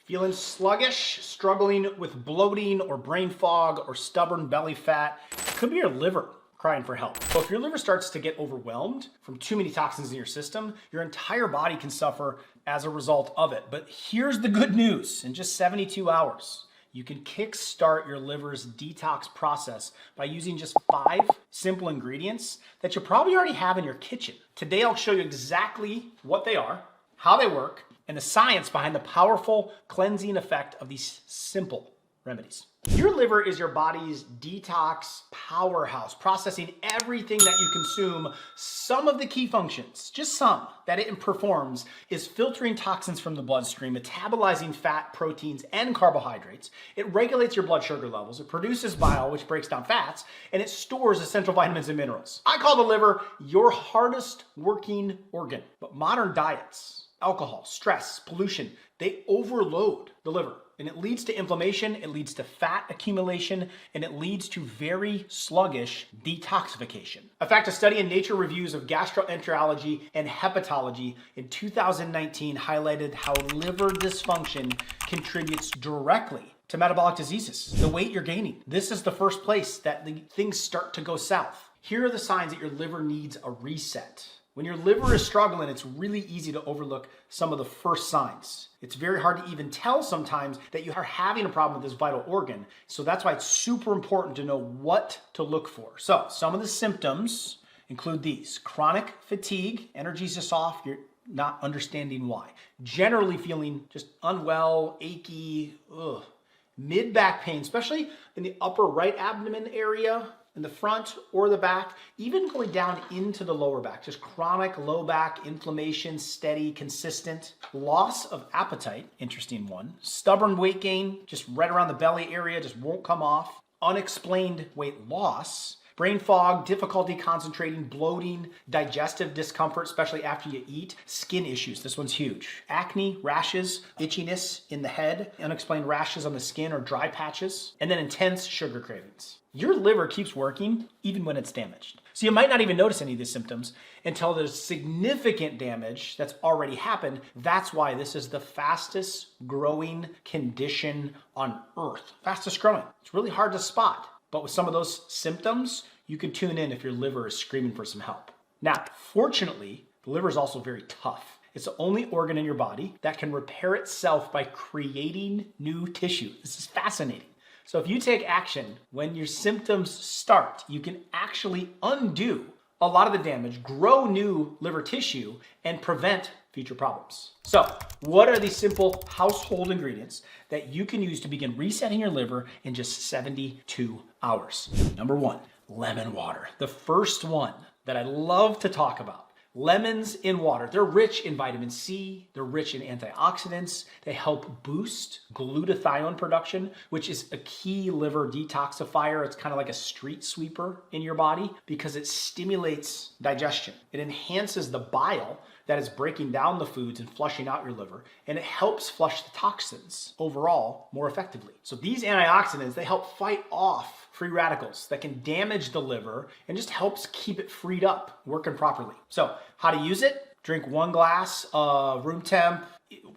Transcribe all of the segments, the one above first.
Feeling sluggish, struggling with bloating or brain fog or stubborn belly fat? It could be your liver crying for help. So if your liver starts to get overwhelmed from too many toxins in your system, your entire body can suffer as a result of it. But here's the good news. In just 72 hours, you can kickstart your liver's detox process by using just 5 simple ingredients that you probably already have in your kitchen. Today, I'll show you exactly what they are, how they work, and the science behind the powerful cleansing effect of these simple remedies. Your liver is your body's detox powerhouse, processing everything that you consume. Some of the key functions, just some, that it performs is filtering toxins from the bloodstream, metabolizing fat, proteins, and carbohydrates. It regulates your blood sugar levels. It produces bile, which breaks down fats, and it stores essential vitamins and minerals. I call the liver your hardest working organ. But modern diets, alcohol, stress, pollution, they overload the liver. And it leads to inflammation, it leads to fat accumulation, and it leads to very sluggish detoxification. In fact, a study in Nature Reviews of Gastroenterology and Hepatology in 2019 highlighted how liver dysfunction contributes directly to metabolic diseases, the weight you're gaining. This is the first place that things start to go south. Here are the signs that your liver needs a reset. When your liver is struggling, it's really easy to overlook some of the first signs. It's very hard to even tell sometimes that you are having a problem with this vital organ. So that's why it's super important to know what to look for. So some of the symptoms include these: chronic fatigue, energy's just off, you're not understanding why. Generally feeling just unwell, achy, mid-back pain, especially in the upper right abdomen area, in the front or the back, even going down into the lower back, just chronic low back inflammation, steady, consistent. Loss of appetite, interesting one. Stubborn weight gain, just right around the belly area, just won't come off. Unexplained weight loss. Brain fog, difficulty concentrating, bloating, digestive discomfort, especially after you eat. Skin issues, this one's huge. Acne, rashes, itchiness in the head, unexplained rashes on the skin or dry patches, and then intense sugar cravings. Your liver keeps working even when it's damaged. So you might not even notice any of these symptoms until there's significant damage that's already happened. That's why this is the fastest growing condition on earth. Fastest growing. It's really hard to spot. But with some of those symptoms, you can tune in if your liver is screaming for some help. Now, fortunately, the liver is also very tough. It's the only organ in your body that can repair itself by creating new tissue. This is fascinating. So if you take action when your symptoms start, you can actually undo a lot of the damage, grow new liver tissue, and prevent future problems. So what are these simple household ingredients that you can use to begin resetting your liver in just 72 hours? Number 1, lemon water. The first one that I love to talk about. Lemons in water. They're rich in vitamin C, they're rich in antioxidants, they help boost glutathione production, which is a key liver detoxifier. It's kind of like a street sweeper in your body because it stimulates digestion. It enhances the bile that is breaking down the foods and flushing out your liver, and it helps flush the toxins overall more effectively. So these antioxidants, they help fight off free radicals that can damage the liver and just helps keep it freed up, working properly. So how to use it? Drink 1 glass of room temp,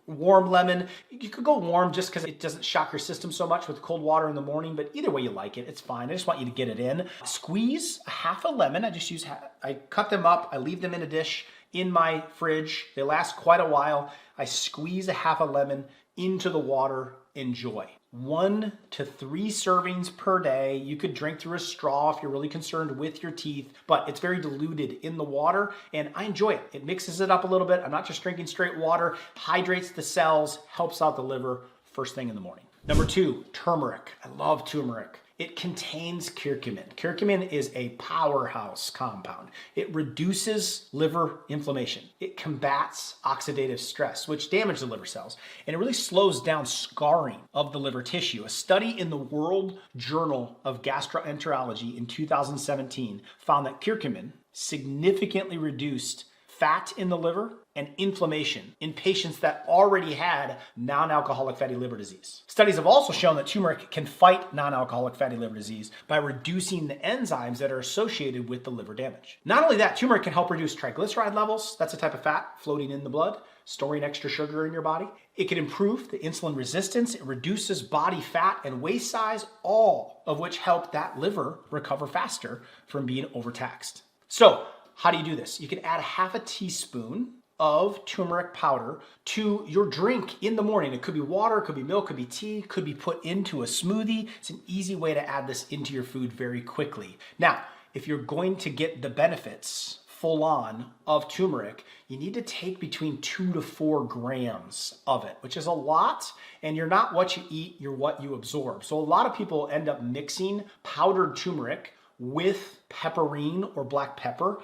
warm lemon. You could go warm just because it doesn't shock your system so much with cold water in the morning, but either way you like it, it's fine. I just want you to get it in. Squeeze half a lemon. I cut them up, I leave them in a dish in my fridge. They last quite a while. I squeeze a half a lemon into the water. Enjoy. 1 to 3 servings per day. You could drink through a straw if you're really concerned with your teeth, but it's very diluted in the water, and I enjoy it. It mixes it up a little bit. I'm not just drinking straight water. Hydrates the cells, helps out the liver first thing in the morning. Number 2, turmeric. I love turmeric. It contains curcumin. Curcumin is a powerhouse compound. It reduces liver inflammation. It combats oxidative stress, which damages the liver cells, and it really slows down scarring of the liver tissue. A study in the World Journal of Gastroenterology in 2017 found that curcumin significantly reduced fat in the liver and inflammation in patients that already had non-alcoholic fatty liver disease. Studies have also shown that turmeric can fight non-alcoholic fatty liver disease by reducing the enzymes that are associated with the liver damage. Not only that, turmeric can help reduce triglyceride levels. That's a type of fat floating in the blood, storing extra sugar in your body. It can improve the insulin resistance, it reduces body fat and waist size, all of which help that liver recover faster from being overtaxed. So, how do you do this? You can add half a teaspoon of turmeric powder to your drink in the morning. It could be water, it could be milk, it could be tea, it could be put into a smoothie. It's an easy way to add this into your food very quickly. Now, if you're going to get the benefits full on of turmeric, you need to take between 2 to 4 grams of it, which is a lot, and you're not what you eat, you're what you absorb. So a lot of people end up mixing powdered turmeric with pepperine or black pepper.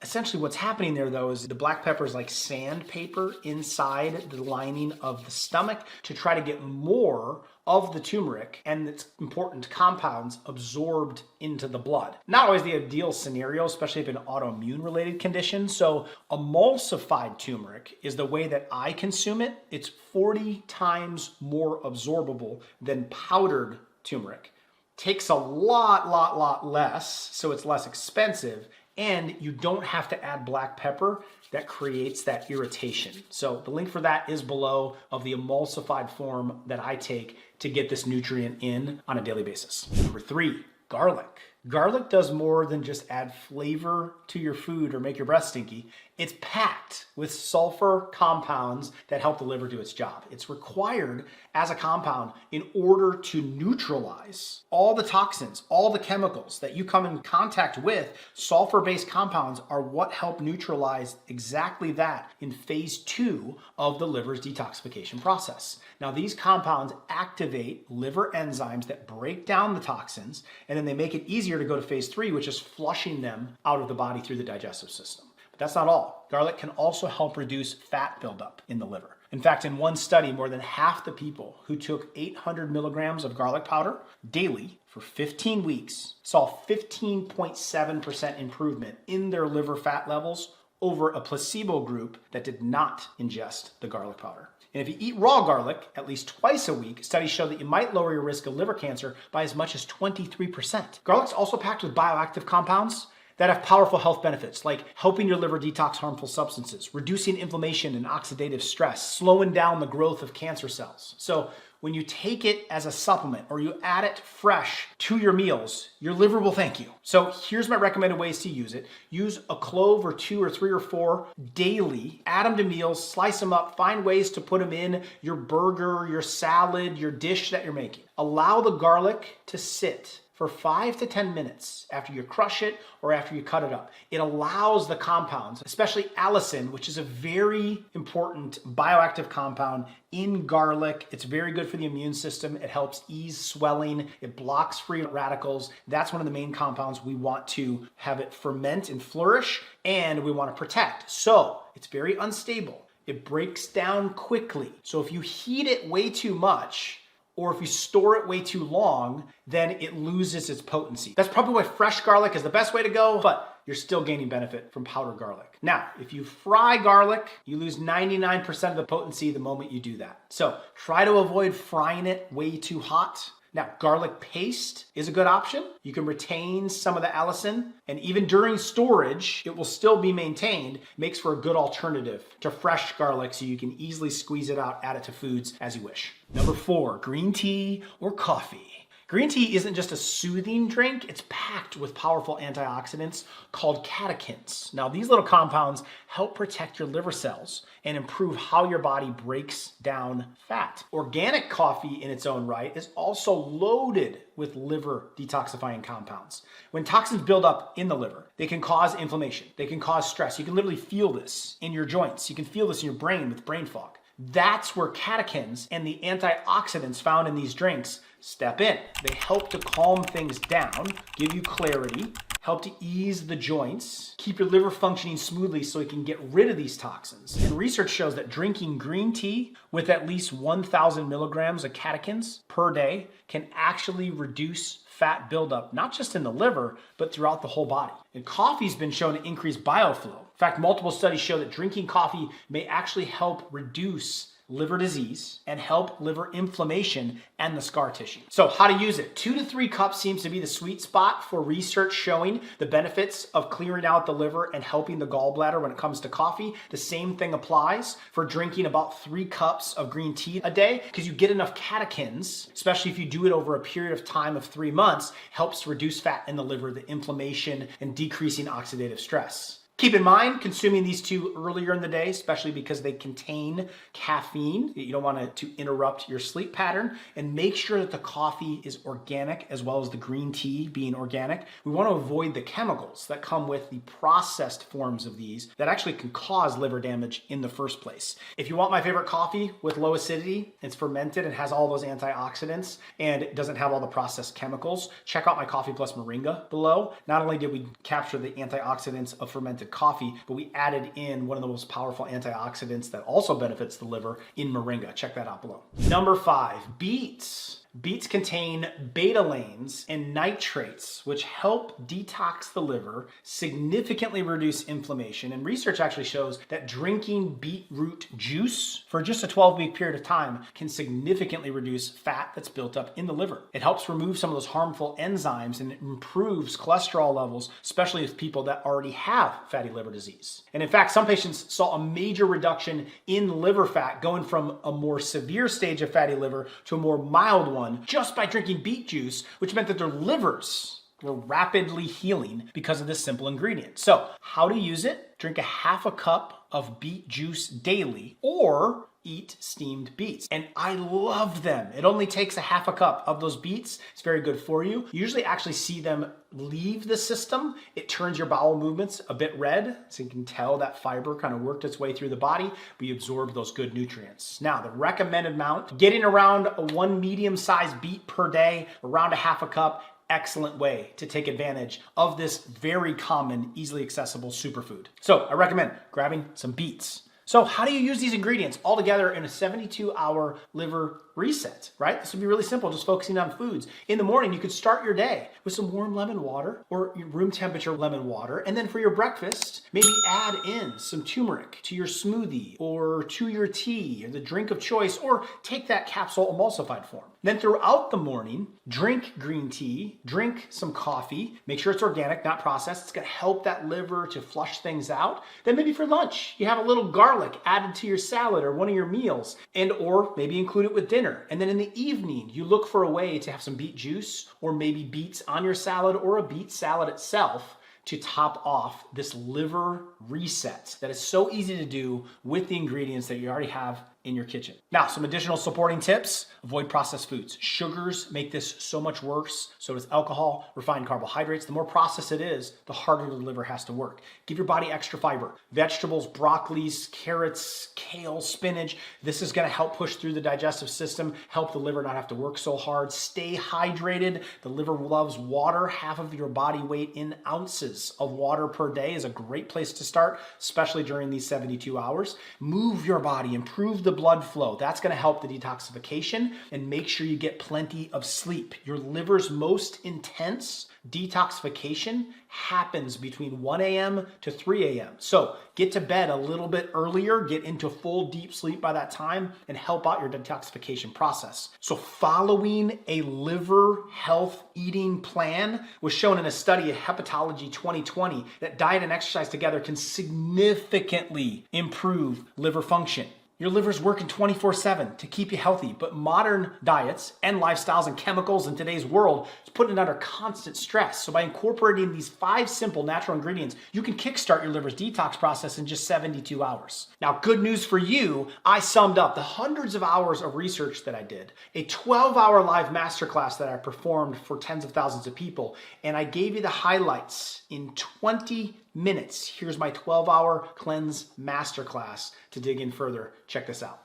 Essentially what's happening there though is the black pepper is like sandpaper inside the lining of the stomach to try to get more of the turmeric and its important compounds absorbed into the blood. Not always the ideal scenario, especially if an autoimmune related condition. So emulsified turmeric is the way that I consume it. It's 40 times more absorbable than powdered turmeric. Takes a lot less, so it's less expensive. And you don't have to add black pepper that creates that irritation. So the link for that is below of the emulsified form that I take to get this nutrient in on a daily basis. Number 3, garlic. Garlic does more than just add flavor to your food or make your breath stinky. It's packed with sulfur compounds that help the liver do its job. It's required as a compound in order to neutralize all the toxins, all the chemicals that you come in contact with. Sulfur-based compounds are what help neutralize exactly that in phase 2 of the liver's detoxification process. Now, these compounds activate liver enzymes that break down the toxins, and then they make it easier to go to phase 3, which is flushing them out of the body through the digestive system. But that's not all. Garlic can also help reduce fat buildup in the liver. In fact, in one study, more than half the people who took 800 milligrams of garlic powder daily for 15 weeks saw 15.7% improvement in their liver fat levels over a placebo group that did not ingest the garlic powder. And if you eat raw garlic at least twice a week, studies show that you might lower your risk of liver cancer by as much as 23%. Garlic's also packed with bioactive compounds that have powerful health benefits, like helping your liver detox harmful substances, reducing inflammation and oxidative stress, slowing down the growth of cancer cells. So when you take it as a supplement or you add it fresh to your meals, your liver will thank you. So here's my recommended ways to use it. Use a clove or 2 or 3 or 4 daily. Add them to meals, slice them up, find ways to put them in your burger, your salad, your dish that you're making. Allow the garlic to sit for 5 to 10 minutes after you crush it or after you cut it up. It allows the compounds, especially allicin, which is a very important bioactive compound in garlic. It's very good for the immune system. It helps ease swelling. It blocks free radicals. That's one of the main compounds we want to have it ferment and flourish, and we want to protect. So it's very unstable. It breaks down quickly. So if you heat it way too much, or if you store it way too long, then it loses its potency. That's probably why fresh garlic is the best way to go, but you're still gaining benefit from powdered garlic. Now, if you fry garlic, you lose 99% of the potency the moment you do that. So try to avoid frying it way too hot. Now, garlic paste is a good option. You can retain some of the allicin, and even during storage, it will still be maintained. Makes for a good alternative to fresh garlic, so you can easily squeeze it out, add it to foods as you wish. Number 4, green tea or coffee. Green tea isn't just a soothing drink, it's packed with powerful antioxidants called catechins. Now, these little compounds help protect your liver cells and improve how your body breaks down fat. Organic coffee in its own right is also loaded with liver detoxifying compounds. When toxins build up in the liver, they can cause inflammation, they can cause stress. You can literally feel this in your joints, you can feel this in your brain with brain fog. That's where catechins and the antioxidants found in these drinks step in. They help to calm things down, give you clarity, help to ease the joints, keep your liver functioning smoothly so it can get rid of these toxins. And research shows that drinking green tea with at least 1,000 milligrams of catechins per day can actually reduce fat buildup, not just in the liver, but throughout the whole body. And coffee's been shown to increase bioflow. In fact, multiple studies show that drinking coffee may actually help reduce liver disease and help liver inflammation and the scar tissue. So how to use it? 2 to 3 cups seems to be the sweet spot for research showing the benefits of clearing out the liver and helping the gallbladder when it comes to coffee. The same thing applies for drinking about 3 cups of green tea a day because you get enough catechins, especially if you do it over a period of time of 3 months, helps reduce fat in the liver, the inflammation, and decreasing oxidative stress. Keep in mind, consuming these 2 earlier in the day, especially because they contain caffeine. You don't want it to interrupt your sleep pattern. And make sure that the coffee is organic as well as the green tea being organic. We want to avoid the chemicals that come with the processed forms of these that actually can cause liver damage in the first place. If you want my favorite coffee with low acidity, it's fermented and has all those antioxidants and it doesn't have all the processed chemicals, check out my Coffee Plus Moringa below. Not only did we capture the antioxidants of fermented coffee, but we added in one of the most powerful antioxidants that also benefits the liver in Moringa. Check that out below. Number 5, beets. Beets contain betalains and nitrates, which help detox the liver, significantly reduce inflammation. And research actually shows that drinking beetroot juice for just a 12-week period of time can significantly reduce fat that's built up in the liver. It helps remove some of those harmful enzymes and it improves cholesterol levels, especially with people that already have fatty liver disease. And in fact, some patients saw a major reduction in liver fat going from a more severe stage of fatty liver to a more mild one just by drinking beet juice, which meant that their livers were rapidly healing because of this simple ingredient. So how to use it? Drink a half a cup of beet juice daily or eat steamed beets. And I love them. It only takes a half a cup of those beets. It's very good for you. You usually actually see them leave the system. It turns your bowel movements a bit red, so you can tell that fiber kind of worked its way through the body, but you absorb those good nutrients. Now, the recommended amount, getting around 1 medium-sized beet per day, around a half a cup, excellent way to take advantage of this very common, easily accessible superfood. So I recommend grabbing some beets. So how do you use these ingredients all together in a 72-hour liver reset, right? This would be really simple, just focusing on foods. In the morning, you could start your day with some warm lemon water or your room temperature lemon water. And then for your breakfast, maybe add in some turmeric to your smoothie or to your tea or the drink of choice, or take that capsule emulsified form. Then throughout the morning, drink green tea, drink some coffee, make sure it's organic, not processed. It's gonna help that liver to flush things out. Then maybe for lunch, you have a little garlic added to your salad or one of your meals, and or maybe include it with dinner. And then in the evening, you look for a way to have some beet juice or maybe beets on your salad or a beet salad itself to top off this liver reset that is so easy to do with the ingredients that you already have in your kitchen. Now, some additional supporting tips: avoid processed foods. Sugars make this so much worse. So does alcohol, refined carbohydrates. The more processed it is, the harder the liver has to work. Give your body extra fiber. Vegetables, broccolis, carrots, kale, spinach. This is gonna help push through the digestive system, help the liver not have to work so hard. Stay hydrated. The liver loves water. Half of your body weight in ounces of water per day is a great place to start, especially during these 72 hours. Move your body, improve the blood flow. That's going to help the detoxification, and make sure you get plenty of sleep. Your liver's most intense detoxification happens between 1 a.m. to 3 a.m. So get to bed a little bit earlier, get into full deep sleep by that time, and help out your detoxification process. So following a liver health eating plan was shown in a study of Hepatology 2020 that diet and exercise together can significantly improve liver function. Your liver's working 24/7 to keep you healthy, but modern diets and lifestyles and chemicals in today's world is putting it under constant stress. So by incorporating these 5 simple natural ingredients, you can kickstart your liver's detox process in just 72 hours. Now, good news for you, I summed up the hundreds of hours of research that I did, a 12-hour live masterclass that I performed for tens of thousands of people, and I gave you the highlights in 20 minutes. Here's my 12-hour cleanse masterclass to dig in further. Check this out.